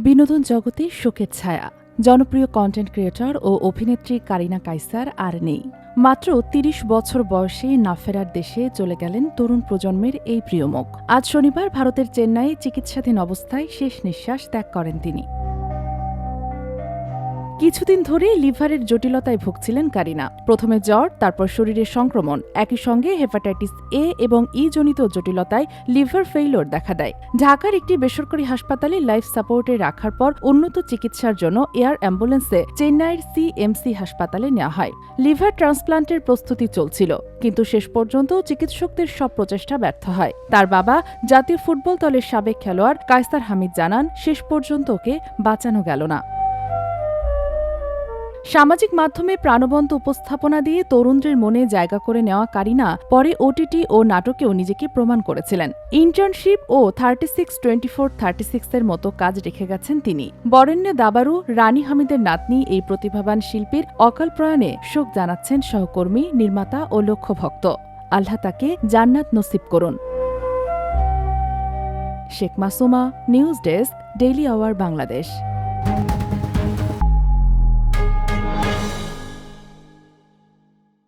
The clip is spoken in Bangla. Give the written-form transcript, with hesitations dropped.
বিনোদন জগতে শোকের ছায়া। জনপ্রিয় কন্টেন্ট ক্রিয়েটর ও অভিনেত্রী কারিনা কাইসার আর নেই। মাত্র ৩০ বছর বয়সে না ফেরার দেশে চলে গেলেন তরুণ প্রজন্মের এই প্রিয় মুখ। আজ শনিবার ভারতের চেন্নাইয়ে চিকিৎসাধীন অবস্থায় শেষ নিঃশ্বাস ত্যাগ করেন তিনি। কিছুদিন ধরেই লিভারের জটিলতায় ভুগছিলেন কারিনা। প্রথমে জ্বর, তারপর শরীরের সংক্রমণ, একই সঙ্গে হেপাটাইটিস এ এবং ই জনিত জটিলতায় লিভার ফেইলিওর দেখা দেয়। ঢাকার একটি বেসরকারি হাসপাতালে লাইফ সাপোর্টে রাখার পর উন্নত চিকিৎসার জন্য এয়ার অ্যাম্বুলেন্সে চেন্নাইয়ের সিএমসি হাসপাতালে নেওয়া হয়। লিভার ট্রান্সপ্লান্টের প্রস্তুতি চলছিল, কিন্তু শেষ পর্যন্ত চিকিৎসকদের সব প্রচেষ্টা ব্যর্থ হয়। তার বাবা জাতীয় ফুটবল দলের সাবেক খেলোয়াড় কায়সার হামিদ জানান, শেষ পর্যন্ত ওকে বাঁচানো গেল না। সামাজিক মাধ্যমে প্রাণবন্ত উপস্থাপনা দিয়ে তরুণদের মনে জায়গা করে নেওয়া কারিনা পরে ওটিটি ও নাটকেও নিজেকে প্রমাণ করেছিলেন। ইন্টার্নশিপ ও 36-24-36 এর মতো কাজ রেখে গেছেন তিনি। বরেণ্য দাবারু রানী হামিদের নাতনি এই প্রতিভাবান শিল্পীর অকাল প্রয়াণে শোক জানাচ্ছেন সহকর্মী, নির্মাতা ও লক্ষ্যভক্ত। আল্লাহ তাকে জান্নাত নসিব করুন। Sheikh Masuma, news desk, daily our Bangladesh.